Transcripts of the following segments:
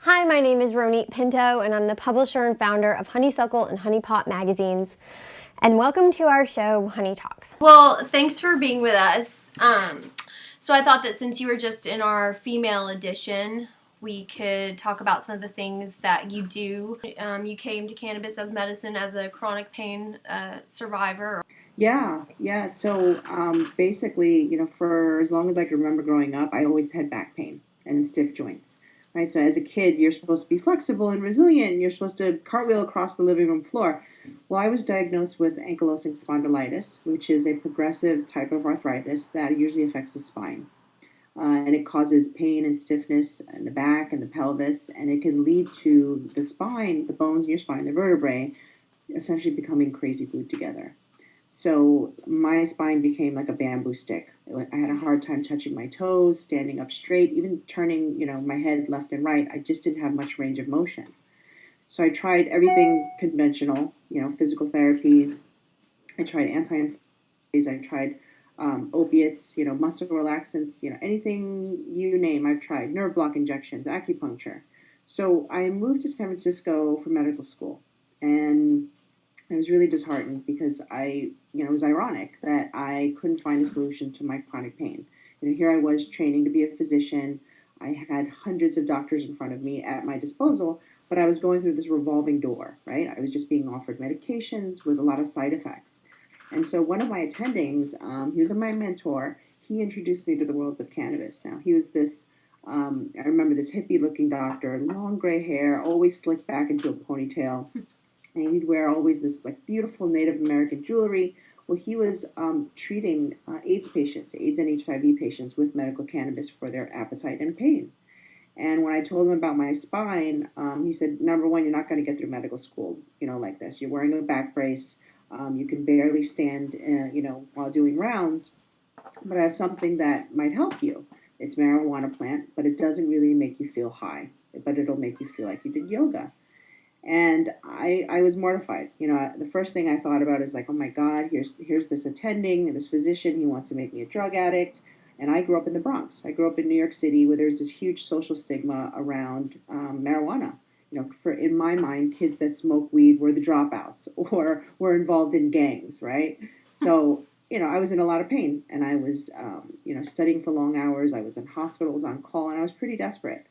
Hi, my name is Ronit Pinto, and I'm the publisher and founder of Honeysuckle and Honeypot magazines. And welcome to our show, Honey Talks. Well, thanks for being with us. So I thought that since you were just in our female edition, we could talk about some of the things that you do. You came to cannabis as medicine as a chronic pain survivor. Yeah. So basically, for as long as I can remember growing up, I always had back pain and stiff joints. Right. So as a kid, you're supposed to be flexible and resilient. And you're supposed to cartwheel across the living room floor. Well, I was diagnosed with ankylosing spondylitis, which is a progressive type of arthritis that usually affects the spine. And it causes pain and stiffness in the back and the pelvis, and it can lead to the spine, the bones in your spine, the vertebrae, essentially becoming crazy glued together. So my spine became like a bamboo stick. I had a hard time touching my toes, standing up straight, even turning, my head left and right. I just didn't have much range of motion. So I tried everything conventional, physical therapy. I tried anti-inflammatories. I tried opiates, muscle relaxants, anything you name. I've tried nerve block injections, acupuncture. So I moved to San Francisco for medical school, and I was really disheartened because it was ironic that I couldn't find a solution to my chronic pain. Here I was training to be a physician. I had hundreds of doctors in front of me at my disposal, but I was going through this revolving door, right? I was just being offered medications with a lot of side effects. And so one of my attendings, he was my mentor. He introduced me to the world of cannabis. Now, he was this, I remember this hippie looking doctor, long gray hair, always slicked back into a ponytail, and he'd wear always this like beautiful Native American jewelry. Well, he was treating AIDS patients, AIDS and HIV patients with medical cannabis for their appetite and pain. And when I told him about my spine, he said, number one, you're not going to get through medical school, like this. You're wearing a back brace. You can barely stand, while doing rounds. But I have something that might help you. It's marijuana plant, but it doesn't really make you feel high. But it'll make you feel like you did yoga. And I was mortified. The first thing I thought about is like, oh my God, here's this attending, this physician. He wants to make me a drug addict. And I grew up in the Bronx. I grew up in New York City, where there's this huge social stigma around marijuana. For in my mind, kids that smoke weed were the dropouts or were involved in gangs, right? So I was in a lot of pain, and I was studying for long hours. I was in hospitals on call, and I was pretty desperate.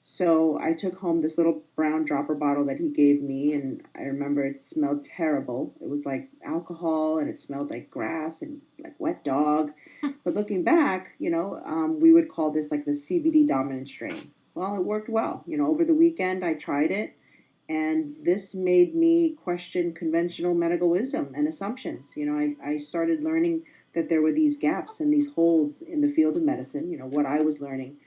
So I took home this little brown dropper bottle that he gave me, and I remember it smelled terrible. It was like alcohol, and it smelled like grass and like wet dog. But looking back, we would call this like the CBD dominant strain. Well, it worked well. Over the weekend I tried it, and this made me question conventional medical wisdom and assumptions. I started learning that there were these gaps and these holes in the field of medicine, what I was learning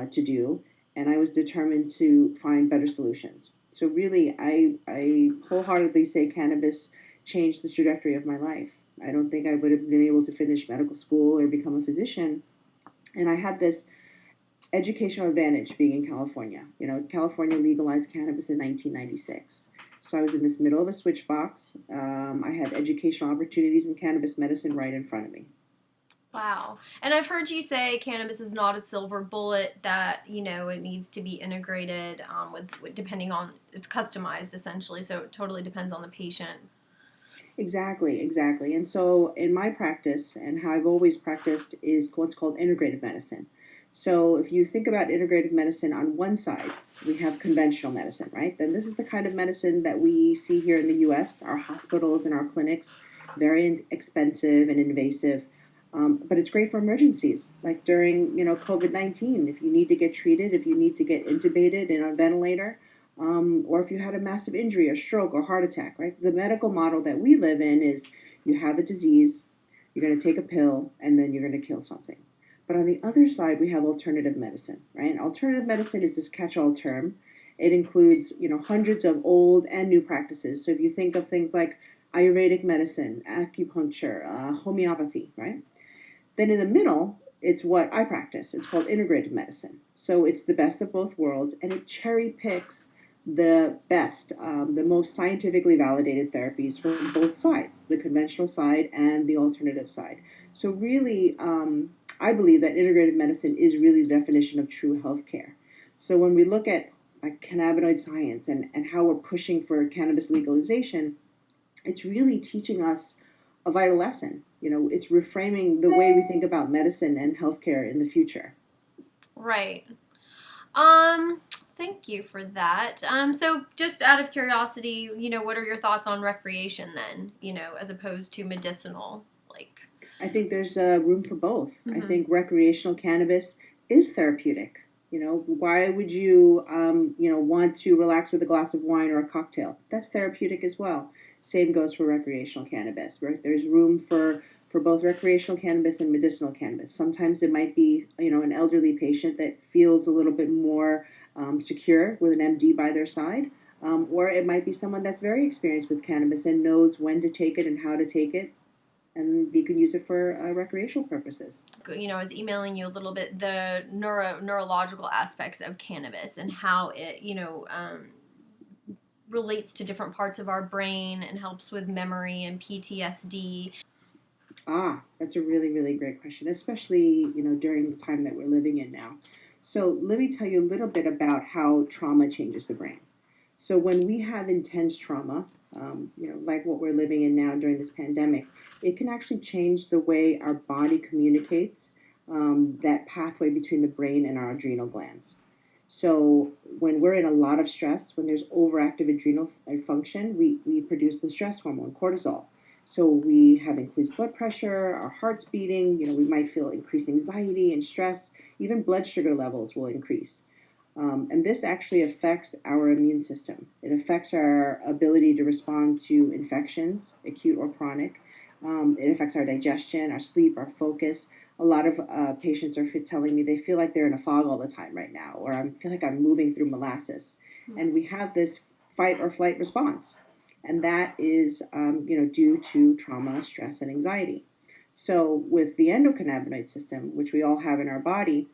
to do, and I was determined to find better solutions. So really, I wholeheartedly say cannabis changed the trajectory of my life. I don't think I would have been able to finish medical school or become a physician. And I had this educational advantage being in California. California legalized cannabis in 1996. So I was in this middle of a switch box. I had educational opportunities in cannabis medicine right in front of me. Wow. And I've heard you say cannabis is not a silver bullet, that, it needs to be integrated with depending on, it's customized essentially, so it totally depends on the patient. Exactly. And so in my practice, and how I've always practiced, is what's called integrative medicine. So if you think about integrative medicine, on one side, we have conventional medicine, right? Then this is the kind of medicine that we see here in the US, our hospitals and our clinics, very expensive and invasive. But it's great for emergencies, like during, COVID-19, if you need to get treated, if you need to get intubated in a ventilator, or if you had a massive injury or stroke or heart attack, right? The medical model that we live in is you have a disease, you're going to take a pill, and then you're going to kill something. But on the other side, we have alternative medicine, right? Alternative medicine is this catch-all term. It includes, hundreds of old and new practices. So if you think of things like Ayurvedic medicine, acupuncture, homeopathy, right? Then in the middle, it's what I practice. It's called integrative medicine. So it's the best of both worlds, and it cherry picks the best, the most scientifically validated therapies from both sides, the conventional side and the alternative side. So really, I believe that integrative medicine is really the definition of true healthcare. So when we look at like cannabinoid science and how we're pushing for cannabis legalization, it's really teaching us a vital lesson. It's reframing the way we think about medicine and healthcare in the future. Right. Thank you for that. So just out of curiosity, what are your thoughts on recreation then, as opposed to medicinal? I think there's room for both. I Mhm. think recreational cannabis is therapeutic. Why would you, want to relax with a glass of wine or a cocktail? That's therapeutic as well. Same goes for recreational cannabis. Right? There's room for both recreational cannabis and medicinal cannabis. Sometimes it might be, an elderly patient that feels a little bit more secure with an MD by their side. Or it might be someone that's very experienced with cannabis and knows when to take it and how to take it, and you can use it for recreational purposes. I was emailing you a little bit the neurological aspects of cannabis and how it, relates to different parts of our brain and helps with memory and PTSD. That's a really, really great question, especially, during the time that we're living in now. So let me tell you a little bit about how trauma changes the brain. So when we have intense trauma, like what we're living in now during this pandemic, it can actually change the way our body communicates, that pathway between the brain and our adrenal glands. So when we're in a lot of stress, when there's overactive adrenal function, we produce the stress hormone, cortisol. So we have increased blood pressure, our heart's beating, we might feel increased anxiety and stress, even blood sugar levels will increase. And this actually affects our immune system. It affects our ability to respond to infections, acute or chronic. It affects our digestion, our sleep, our focus. A lot of patients are telling me they feel like they're in a fog all the time right now, or I feel like I'm moving through molasses. And we have this fight or flight response. And that is, due to trauma, stress, and anxiety. So with the endocannabinoid system, which we all have in our body,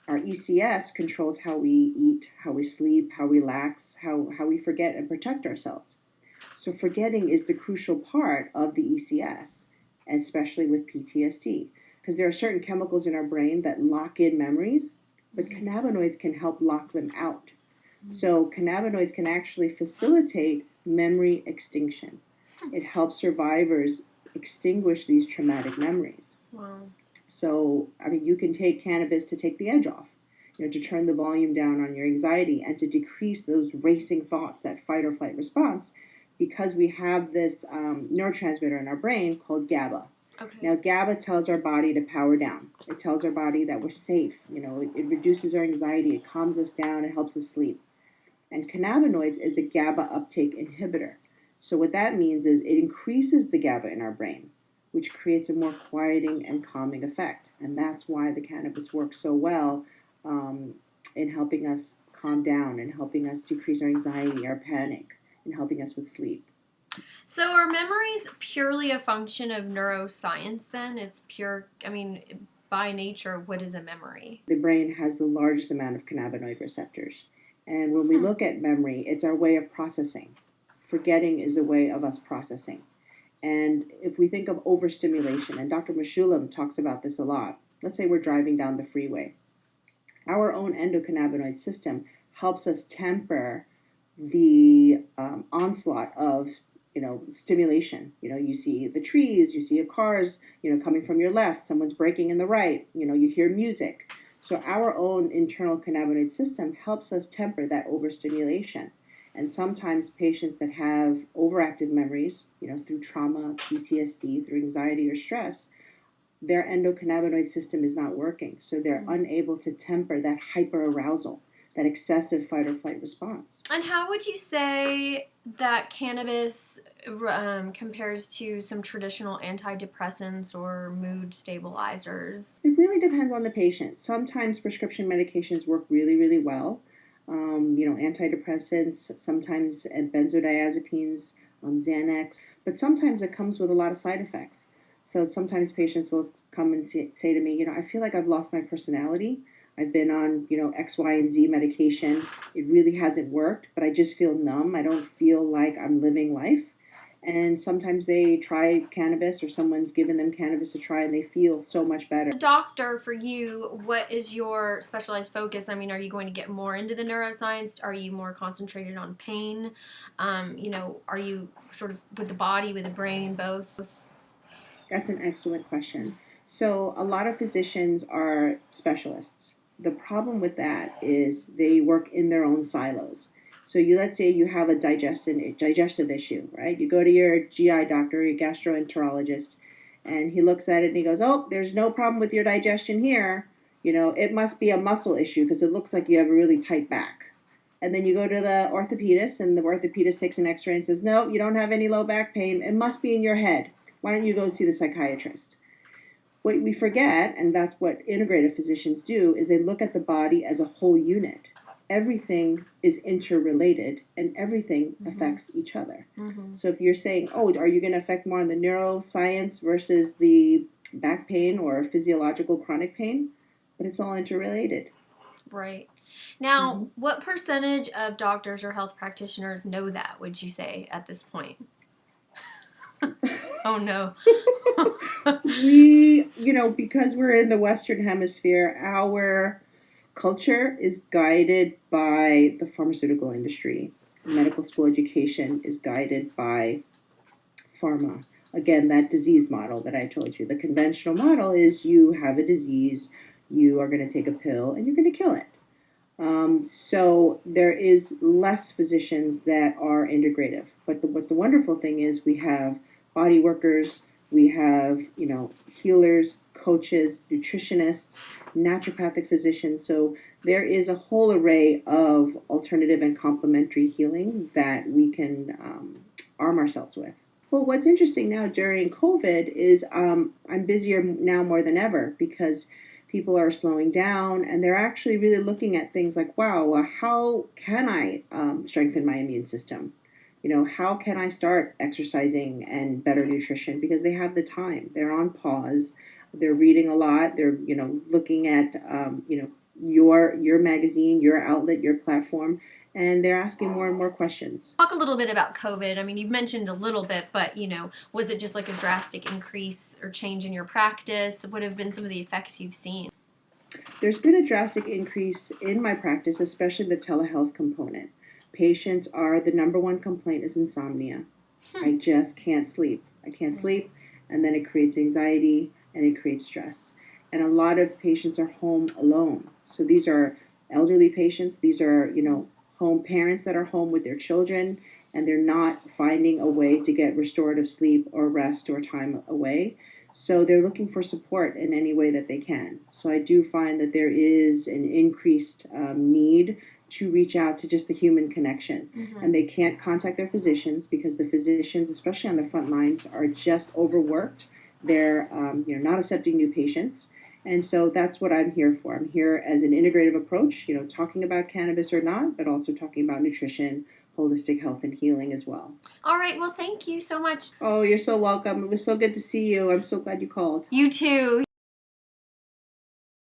our ECS controls how we eat, how we sleep, how we relax, how we forget and protect ourselves. So forgetting is the crucial part of the ECS, and especially with PTSD, because there are certain chemicals in our brain that lock in memories, but cannabinoids can help lock them out. So cannabinoids can actually facilitate memory extinction. It helps survivors extinguish these traumatic memories. Wow. So, you can take cannabis to take the edge off, to turn the volume down on your anxiety and to decrease those racing thoughts, that fight or flight response, because we have this neurotransmitter in our brain called GABA. Okay. Now, GABA tells our body to power down. It tells our body that we're safe. It reduces our anxiety, it calms us down, it helps us sleep. And cannabinoids is a GABA uptake inhibitor. So what that means is it increases the GABA in our brain, which creates a more quieting and calming effect. And that's why the cannabis works so well in helping us calm down and helping us decrease our anxiety, our panic, and helping us with sleep. So are memories purely a function of neuroscience then? It's pure, by nature, what is a memory? The brain has the largest amount of cannabinoid receptors. And when we look at memory, it's our way of processing. Forgetting is a way of us processing. And if we think of overstimulation, and Dr. Meshulam talks about this a lot, let's say we're driving down the freeway. Our own endocannabinoid system helps us temper the onslaught of stimulation. You see the trees, you see cars, coming from your left, someone's braking in the right, you hear music. So our own internal cannabinoid system helps us temper that overstimulation. And sometimes patients that have overactive memories, through trauma, PTSD, through anxiety or stress, their endocannabinoid system is not working. So they're unable to temper that hyperarousal, that excessive fight or flight response. And how would you say that cannabis compares to some traditional antidepressants or mood stabilizers? It really depends on the patient. Sometimes prescription medications work really, really well. Antidepressants, sometimes benzodiazepines, Xanax, but sometimes it comes with a lot of side effects. So sometimes patients will come and say to me, I feel like I've lost my personality. I've been on, X, Y, and Z medication. It really hasn't worked, but I just feel numb. I don't feel like I'm living life. And sometimes they try cannabis or someone's given them cannabis to try and they feel so much better. Doctor, for you, what is your specialized focus? I mean, are you going to get more into the neuroscience? Are you more concentrated on pain? Are you sort of with the body, with the brain, both? That's an excellent question. So, a lot of physicians are specialists. The problem with that is they work in their own silos. So, let's say you have a digestive issue, right? You go to your GI doctor, your gastroenterologist, and he looks at it and he goes, "Oh, there's no problem with your digestion here. It must be a muscle issue because it looks like you have a really tight back." And then you go to the orthopedist, and the orthopedist takes an x ray and says, "No, you don't have any low back pain. It must be in your head. Why don't you go see the psychiatrist?" What we forget, and that's what integrative physicians do, is they look at the body as a whole unit. Everything is interrelated and everything affects each other. So if you're saying, oh, are you going to affect more on the neuroscience versus the back pain or physiological chronic pain? But it's all interrelated. Right. Now, what percentage of doctors or health practitioners know that, would you say, at this point? Oh, no. We, because we're in the Western Hemisphere, our culture is guided by the pharmaceutical industry. Medical school education is guided by pharma. Again, that disease model that I told you. The conventional model is you have a disease, you are going to take a pill, and you're going to kill it. So there is less physicians that are integrative. But what's the wonderful thing is we have body workers, we have, healers, coaches, nutritionists, naturopathic physicians. So there is a whole array of alternative and complementary healing that we can arm ourselves with. Well, what's interesting now during COVID is I'm busier now more than ever because people are slowing down and they're actually really looking at things like, wow, how can I strengthen my immune system? How can I start exercising and better nutrition? Because they have the time. They're on pause. They're reading a lot. They're, looking at, your magazine, your outlet, your platform, and they're asking more and more questions. Talk a little bit about COVID. I mean, you've mentioned a little bit, but, was it just like a drastic increase or change in your practice? What have been some of the effects you've seen? There's been a drastic increase in my practice, especially the telehealth component. Patients are, the number one complaint is insomnia. I just can't sleep. I can't sleep, and then it creates anxiety and it creates stress. And a lot of patients are home alone. So these are elderly patients. These are, home parents that are home with their children, and they're not finding a way to get restorative sleep or rest or time away. So they're looking for support in any way that they can. So I do find that there is an increased need to reach out to just the human connection. And they can't contact their physicians because the physicians, especially on the front lines, are just overworked. They're not accepting new patients. And so that's what I'm here for. I'm here as an integrative approach, talking about cannabis or not, but also talking about nutrition, holistic health, and healing as well. All right. Well, thank you so much. Oh, you're so welcome. It was so good to see you. I'm so glad you called. You too.